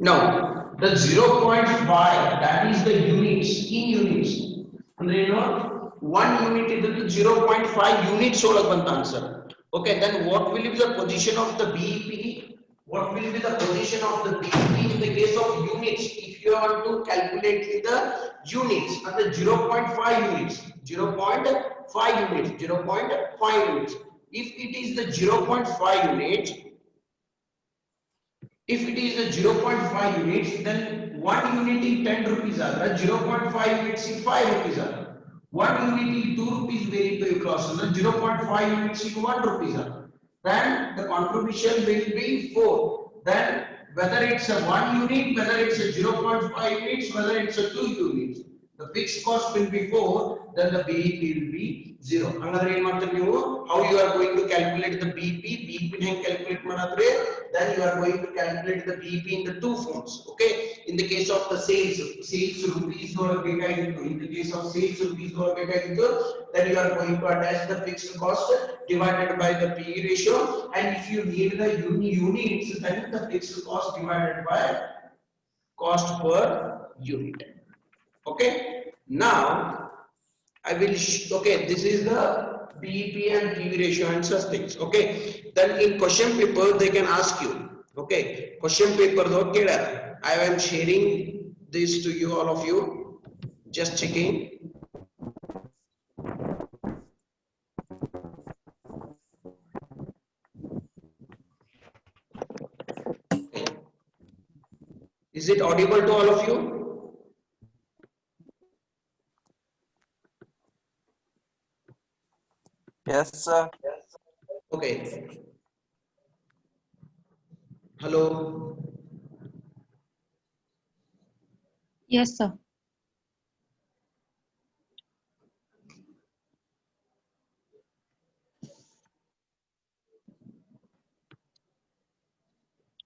Now, the 0.5, that is the units, in units. Andre you know, 1 unit is 0.5 units ಒಳಗೆ ಬಂತ answer. Okay, then what will be the position of the BEP? What will be the position of the BEP in the case of units? If you want to calculate the units and the 0.5 units, 0.5 units, 0.5 units. If it is the 0.5 units, if it is a 0.5 units, then 1 unit in 10 rupees are 0.5 units in 5 rupees are 1 unit in 2 rupees very to cross 0.5 units in 1 rupees are. Then the contribution will be 4. Then whether it's a 1 unit, whether it's a 0.5 units, whether it's a 2 units, the fixed cost will be 4, then the BEP will be 0. Another how you are going to calculate the BEP? BEP calculate madadre, then you are going to calculate the BEP in the two forms. Okay, in the case of the sales rupees or in the case of sales rupees or then you are going to attach the fixed cost divided by the PE ratio, and if you need the units, then the fixed cost divided by cost per unit. Okay, now I will okay, this is the BEP and PV ratio and such things. Okay, then in question paper they can ask you. Okay, question paper okay, I am sharing this to you, all of you, just checking. Is it audible to all of you? Yes, sir. Okay. Hello. Yes, sir.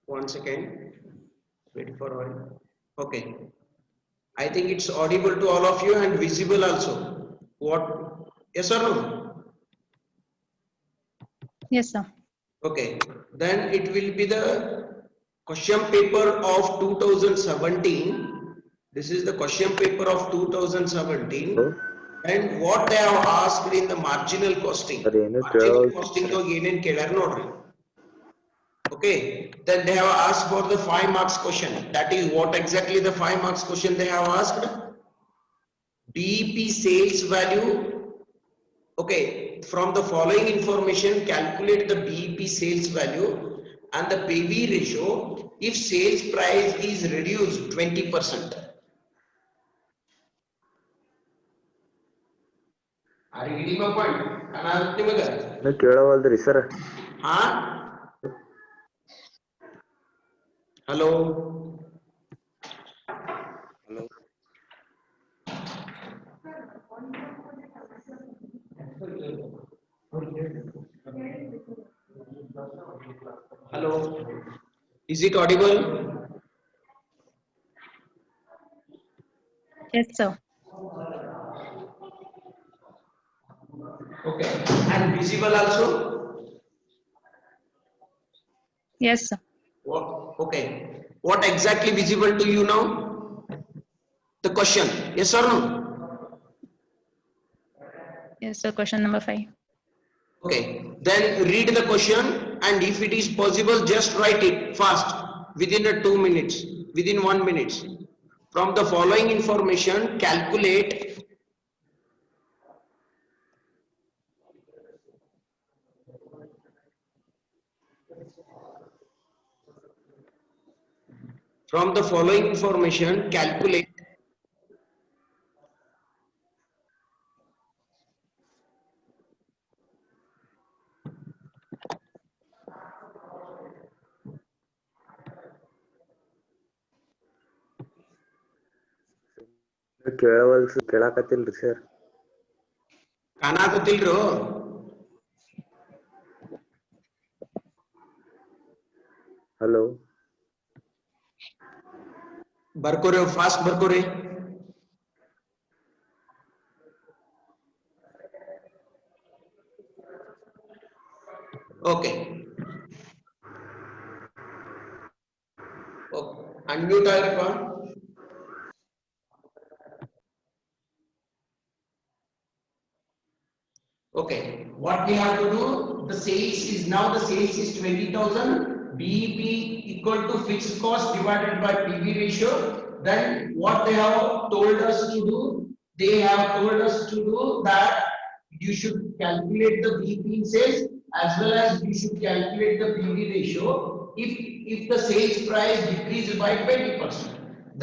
One second. Wait for a while. Okay. I think it's audible to all of you and visible also. What? Yes or no? Yes, sir. Okay. Then it will be the question paper of 2017. This is the question paper of 2017. And what they have asked in the marginal costing. Marginal costing to ಏನೇನ್ ಕೇಳ್ಯಾರ ನೋಡ್ರಿ. Okay, then they have asked for the 5 marks question. That is what exactly the 5 marks question they have asked. BEP sales value. Okay, from the following information, calculate the BEP sales value and the PV ratio if sales price is reduced 20%. Are you getting my point? No, ಕೇಳವಲ್ದ್ರಿ sir. Huh? Hello. Hello. Hello. Is it audible? Yes, sir. Okay. And visible also? Yes, sir. What? Okay. What exactly visible to you now? The question. Yes or no? Yes, sir. Question number 5. Okay. Then read the question, and if it is possible, just write it fast within 2 minutes, within 1 minute. From the following information, calculate ಕೇಳಾಕತ್ತಿಲ್ರಿ sir. ಕಾಣಾಕತ್ತಿಲ್ರೋ. Hello. ಬರ್ಕೋರಿ, fast ಬರ್ಕೋರಿ. Okay. Unmute ಆಗ್ರಪ್ಪ. Okay, what we have to do, the sales is now the sales is 20,000, BEP equal to fixed cost divided by PV ratio. Then what they have told us to do, they have told us to do that you should calculate the BEP in sales as well as you should calculate the PV ratio. If the sales price decreases by 20%,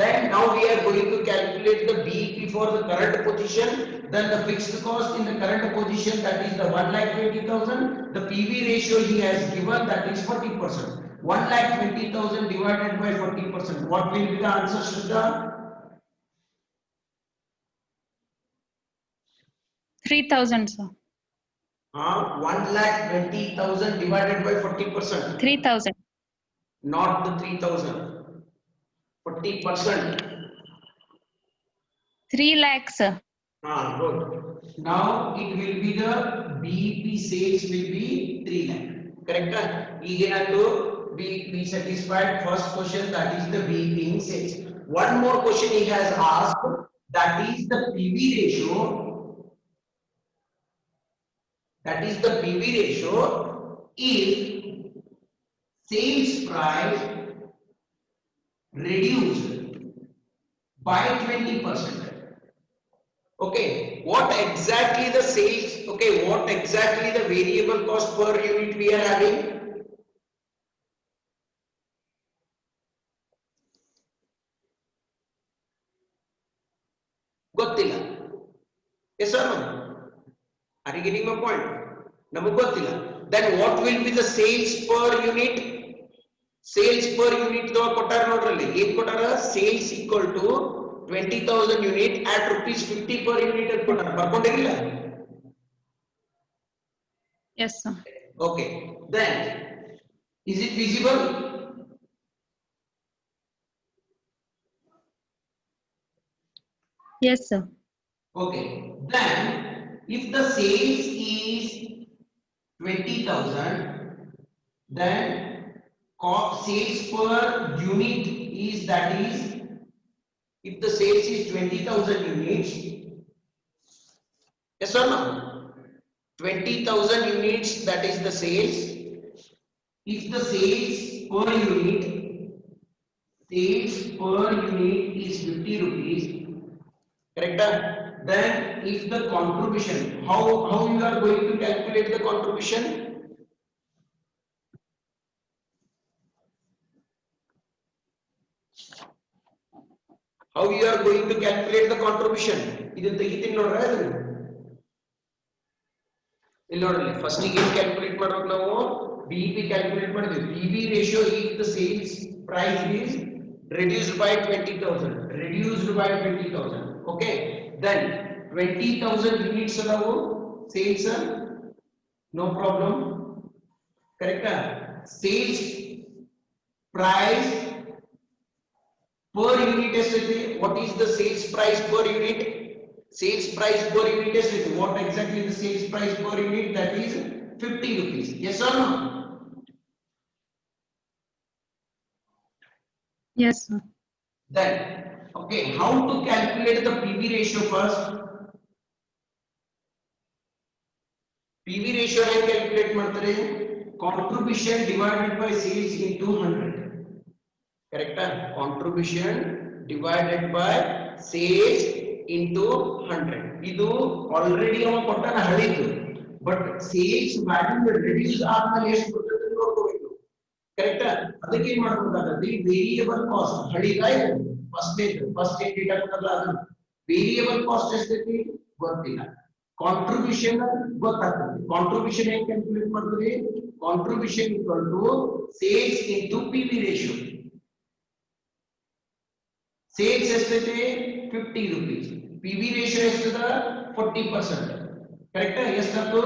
then now we are going to calculate the BEP for the current position, then the fixed cost in the current position, that is the 1,20,000, the PV ratio he has given, that is 40%. 1,20,000 divided by 40%. What will be the answer, Shraddha? 3,000, sir. 1,20,000 divided by 40%. 3,000. Not the 3,000. 40%. 3 lakhs, sir. Good. Now it will be the BEP sales will be 3 lakh. Correct? Egenallu we satisfied first question, that is the BEP in sales. One more question he has asked, that is the PV ratio. That is the PV ratio if sales price reduced by 20%. Okay, what exactly the sales, okay, what exactly the variable cost per unit we are having? Gottilla. Yes or no? Are you getting my point? Namu gottilla. Then what will be the sales per unit? Sales per unit though kotar nodralli ಏನು ಕೊಟ್ಟಾರ, sales equal to 20,000 unit at ₹50 per unit ಅಂತ ಕೊಟ್ಟಾರ, ಬರ್ಕೊಂಡಿರಲಿಲ್ಲ? Yes, sir. Okay, then is it visible? Yes, sir. Okay, then if the sales is 20,000, then sales per unit is, that is, if the sales is 20,000 units, yes or no? 20,000 units, that is the sales. If the sales per unit is 50 rupees, correct? Then if the contribution, how you are going to calculate the contribution? How you are going to calculate the contribution? ಇದನ್ನ ತೆಗಿತೀನಿ ನೋಡ್ರ, ಇಲ್ಲಿ ನೋಡ್ರಿ, first ಗೆ calculate ಮಾಡ್ಬೇಕು ನಾವು, BEP calculate ಮಾಡಿದ್ವಿ. PV ratio if the sales price is reduced by 20,000, okay, then 20,000 units adavu sales, no problem, correct? Sales price per unit estite, what is the sales price per unit? Sales price per unit estite, what exactly the sales price per unit? That is 50 rupees. Yes or no? Yes, sir. Then okay, how to calculate the PV ratio first? PV ratio ಹೆಂಗೆ calculate ಮಾಡ್ತಾರೆ? Contribution divided by sales into 100. Correct? Contribution divided by sales into 100. ಇದು already ಅವ ಕೊಟ್ಟನ ಹಳಿದು, but sales value reduce ಆದ್ಮೇಲೆ ಎಷ್ಟು ಬರ್ತದೆ ನೋಡ್ಕೋಬೇಕು. Correct? ಅದಕ್ಕೆ ಏನ್ ಮಾಡಬೇಕಾಗುತ್ತೆ, ವೇರಿಯಬಲ್ ಕಾಸ್ಟ್ ಹಳಿದ ಫಸ್ಟ್ ಡೇಟಾ ಕೊಟ್ಟಲ್ಲ, ಅದು ವೇರಿಯಬಲ್ ಕಾಸ್ಟ್ ಎಷ್ಟೈತಿ ಗೊತ್ತಿಲ್ಲ, ಕಾಂಟ್ರಿಬ್ಯೂಷನ್ ಗೊತ್ತಾಗ್ತದೆ. ಕಾಂಟ್ರಿಬ್ಯೂಷನ್ ಹೆಂಗ್ ಕ್ಯಾಲ್ಕುಲೇಟ್ ಮಾಡ್ತೀವಿ? Contribution equal to sales into PV ratio. Sales ಎಷ್ಟೈತಿ? 50 rupees. PV ರೇಷಿಯೋ ಎಷ್ಟದ? 40%. ಕರೆಕ್ಟ್? ಎಷ್ಟಾಯ್ತು?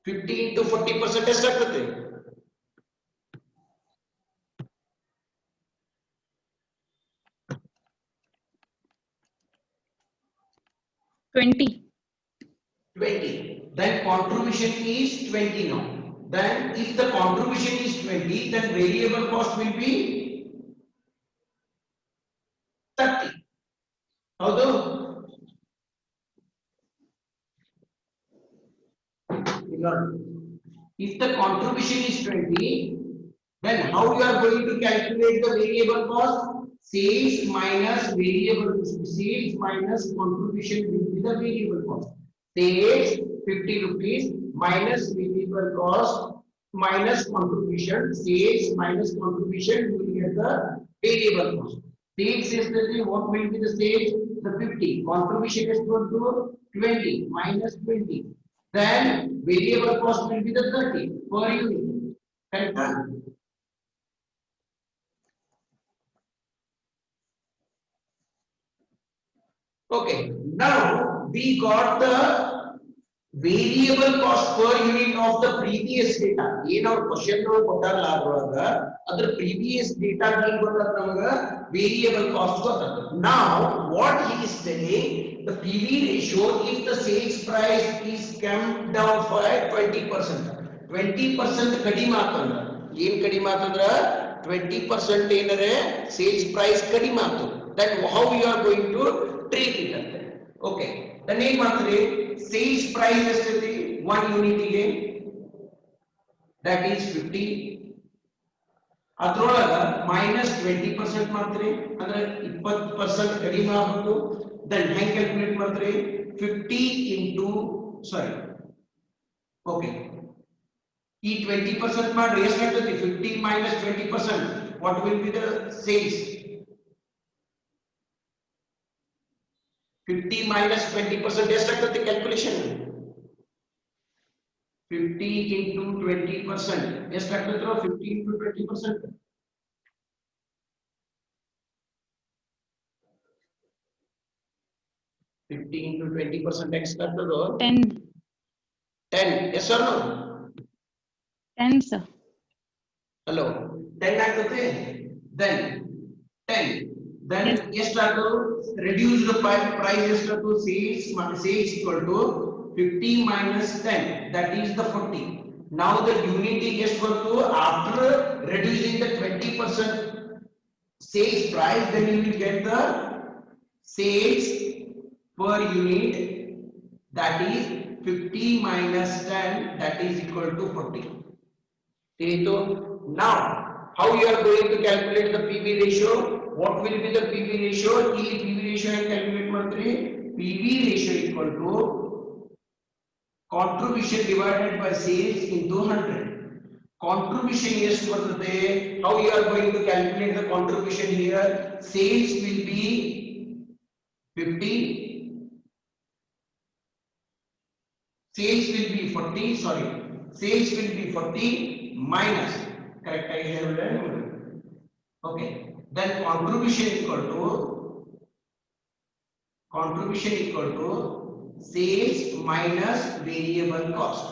50 into 40% ಎಷ್ಟಾಗ್ತದೆ? 20. 20. Then contribution is 20 now. then if the contribution is 20, then variable cost will be 30. Although if the contribution is 20, then how you are going to calculate the variable cost? Sales minus variable, sales minus contribution will be the variable cost. Sales 50 rupees minus variable cost minus contribution. Sales minus contribution, you will get the variable cost. Sales is the, what will be the sales? The 50. Contribution is equal to 20 minus 20. Then variable cost will be the 30 per unit. Correct? Okay, now we got the variable cost per unit of the previous data. In our question other previous data variable cost. Now what he is saying, the PV ratio, if the sales price is come down by 20%, 20% kadima atandra, ಏನು ಕಡಿಮೆ atandra 20% ಏನರೆ sales price ಕಡಿಮೆ ಆತು, then how you are going to treat it ante. Okay, then ಏನು ಮಾಡ್ತೀರಿ, sales price ಎಷ್ಟಿದೆ 1 unit ಗೆ, that is 50, ಅದರೊಳಗ minus 20% ಮಾಡ್ತೀರಿ, ಅಂದ್ರೆ 20% ಕಡಿಮೆ ಆಗಬೇಕು. Then ಹೆಂಗೆ ಕ್ಯಾಲ್ಕುಲೇಟ್ ಮಾಡ್ತೀರಿ, 50 into sorry, okay, ಈ 20% ಮಾಡ್ರಿ ಎಷ್ಟಾಗ್ತದೆ, 50 minus 20%, what will be the sales? 50 minus 20% ಎಷ್ಟಾಗ್ತದೆ ಕ್ಯಾಲ್ಕುಲೇಷನ್? 50 into 20% ಎಷ್ಟಾಗ್ತದೆ? 50 into 20%, 50 into 20% ಎಷ್ಟಾಗ್ತದೆ? 10. 10, yes or no? 10, sir. Hello, 10 ಆಗ್ತದೆ. Then 10, then ಎಷ್ಟಾಗ್ತದೆ? Reduce the price ಎಷ್ಟಾಗ್ತದೆ? Sales equal to 50 minus 10, that is the 40. Now the unit is equal to, after reducing the 20% sales price, then you will get the sales per unit, that is 50 minus 10, that is equal to 40. Now how you are going to calculate the PV ratio? What will be the PV ratio? PV ratio and calculate ಮಾಡ್ತೀರಿ. PV ratio equal to contribution divided by sales into 100. Contribution ಎಷ್ಟು ಬರ್ತದೆ? How you are going to calculate the contribution here? Sales will be 50, sales will be 40, sorry, sales will be 40 minus, correct I have done. Okay, then contribution equal to sales minus variable cost.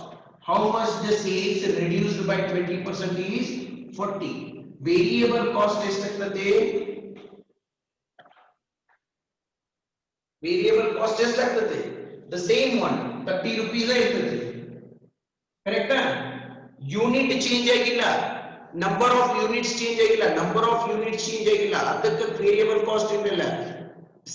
How much the sales reduced by 20% is 40. Variable cost ಎಷ್ಟಾಗ್ತದೆ? Variable cost ಎಷ್ಟಾಗ್ತದೆ? The same one, 30 rupees ಇರ್ತದೆ. Correct? Unit change ಆಗಿಲ್ಲ, number of units change ಆಗಿಲ್ಲ, number of units change ಆಗಿಲ್ಲ, ಅದಕ್ಕೆ variable cost ಏನಿಲ್ಲ.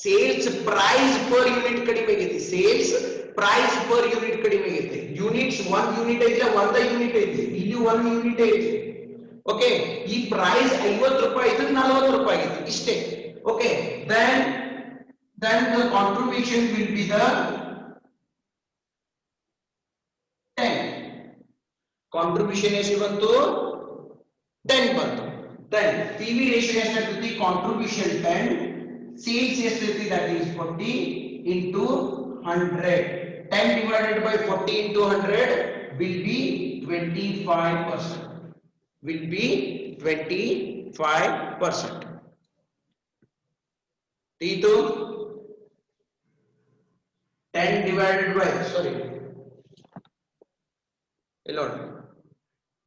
Sales price per unit ಕಡಿಮೆ ಆಗೈತಿ, sales price per unit ಕಡಿಮೆ ಆಗೈತಿ. Units 1 unit ಐತಿ, 1 unit ಐತಿ, ಇಲ್ಲಿ 1 unit ಐತಿ. Okay, ಈ price 50 ರೂಪಾಯಿ ಇದ್ರೆ 40 ರೂಪಾಯಿ ಆಗೈತಿ, ಇಷ್ಟೇ. Okay, then the contribution will be the 10. Contribution ಎಷ್ಟು ಬಂತು? 10 ಬಂತು. Then PV ratio ಎಷ್ಟಾಗ್ತದೆ? Contribution 10, sales ಎಷ್ಟಾಗ್ತದೆ? That is 40 into 100. 10 divided by 40 into 100 will be 25%. Will be 25%. T2 10 divided by, sorry,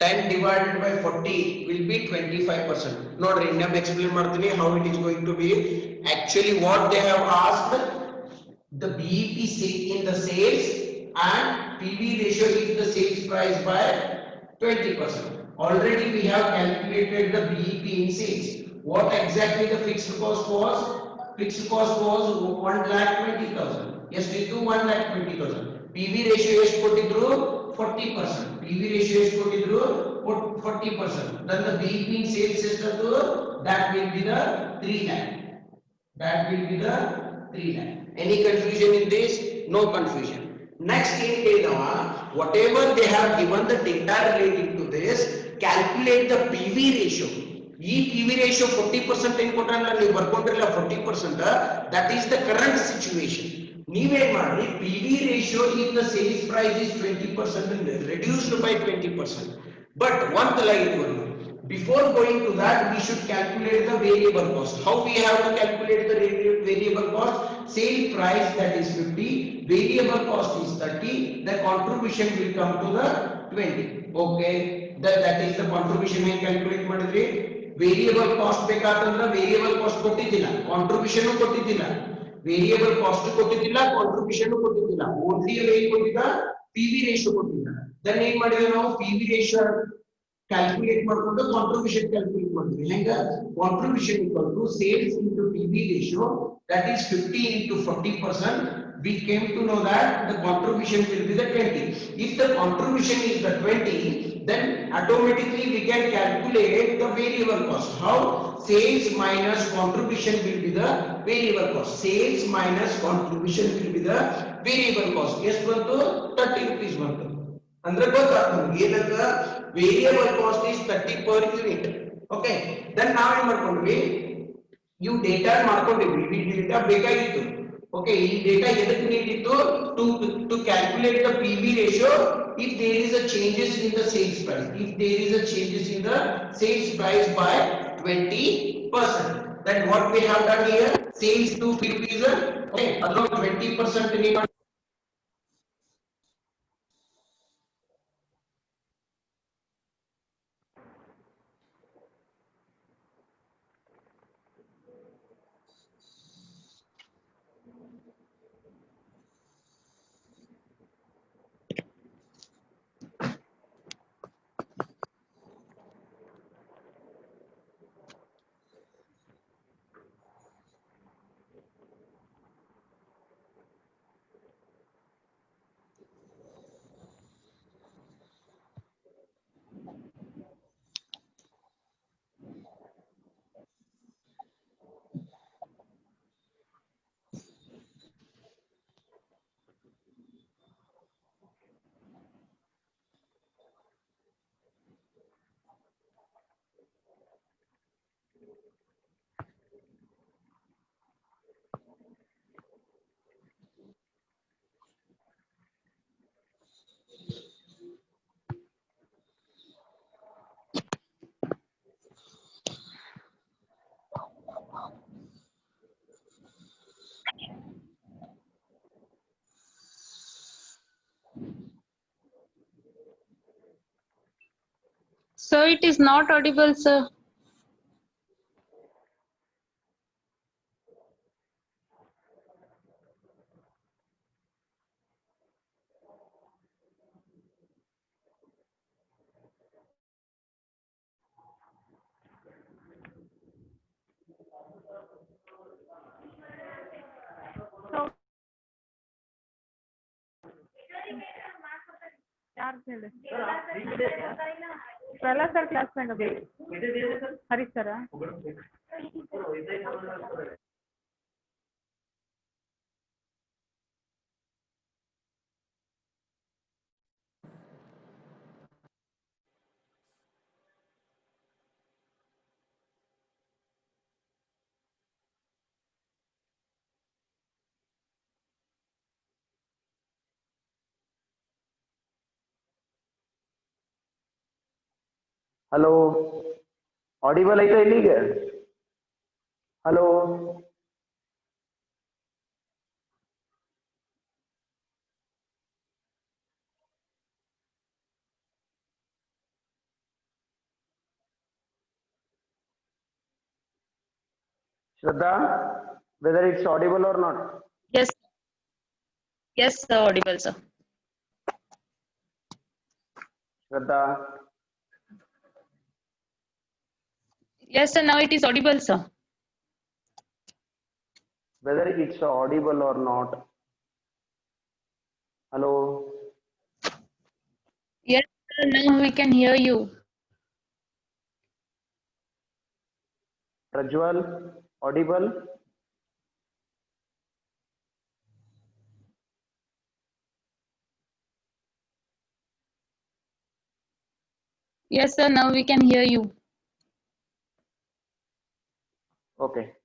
10 divided by 40 will be 25%. Nodri, now explain martini how it is going to be. Actually what they have asked, the BEP in the sales and PV ratio is the sales price by 20%. Already we have calculated the BEP in sales. What exactly the fixed cost was? Fixed cost was 1,20,000. Yes, we do 1,20,000. PV ratio is put it through 40%. PV ratio is put it through 40%. Then the BEP in sales system that will be the 3 lakh. That will be the 3 lakh. Any confusion in this? No confusion. Next in whatever they have given the data relating to this, calculate the PV ratio. ಈ PV ratio 40% ಏನು ಕೊಟ್ಟಲ್ಲ ನೀವು ಬರ್ಕೊಂಡ್ರಲ್ಲ 40%, that is the current situation. ನೀವೇನ್ ಮಾಡ್ರಿ PV ratio if the sales price is 20% reduced by 20%. But one before going to that, we should calculate the variable cost. How we have to calculate the variable cost? Sale price that is 50, variable cost is 30, the contribution will come to the 20. Okay, that is the contribution we calculate ಮಾಡಿದ್ರಿ. Variable cost ಬೇಕಾತಂದ್ರೆ variable cost ಕೊಟ್ಟಿದ್ದಿಲ್ಲ, contribution ಕೊಟ್ಟಿದ್ದಿಲ್ಲ. Variable cost ಕೊಟ್ಟಿದ್ದಿಲ್ಲ, contribution ಕೊಟ್ಟಿದ್ದಿಲ್ಲ. only ಏನು ಕೊಟ್ಟಿದ್ದ PV ratio ಕೊಟ್ಟಿದ್ದ. then ಏನು ಮಾಡಿದ್ವಿ ನಾವು PV ratio calculate ಮಾಡ್ಕೊಂಡು contribution calculate ಮಾಡಿದ್ವಿ. ಹೆಂಗ contribution equal to sales into PV ratio, that is 50 into 40%. we came to know that the contribution will be the 20. If the contribution is the 20, then automatically we can calculate the variable cost. How? Sales minus contribution will be the variable cost. Sales minus contribution will be the variable cost. Yes, ಬಂತು 30 rupees ಬಂತು. ಅಂದ್ರೆ ಗೊತ್ತಾಗ್ತದೆ ಏನಂತ variable cost is 30 per unit. Okay, then ನಾವೇನ್ ಮಾಡ್ಕೊಂಡ್ವಿ, ಇವು data ಮಾಡ್ಕೊಂಡಿದ್ವಿ. ಈ ಡೇಟಾ ಬೇಕಾಗಿತ್ತು. Okay, ಈ ಡೇಟಾ ಎದಕ್ಕೆ ನೀಡಿತ್ತು? to calculate the PV ratio if there is a changes in the sales price. If there is a changes in the sales price by 20%, then what we have done here? Sales to PV, okay, along 20% So it is not audible, sir. Prahlad sir class में कभी Harish sir hello audible ಐತಾ ಇಲ್ಲಿಗೆ? Hello Shraddha, whether it's audible or not? Yes. Yes, sir, audible, sir. Shraddha, Yes, sir. Now it is audible, sir. Whether it's audible or not. Hello, Yes, sir. Now we can hear you. Prajwal, audible? Yes, sir. Now we can hear you. Okay.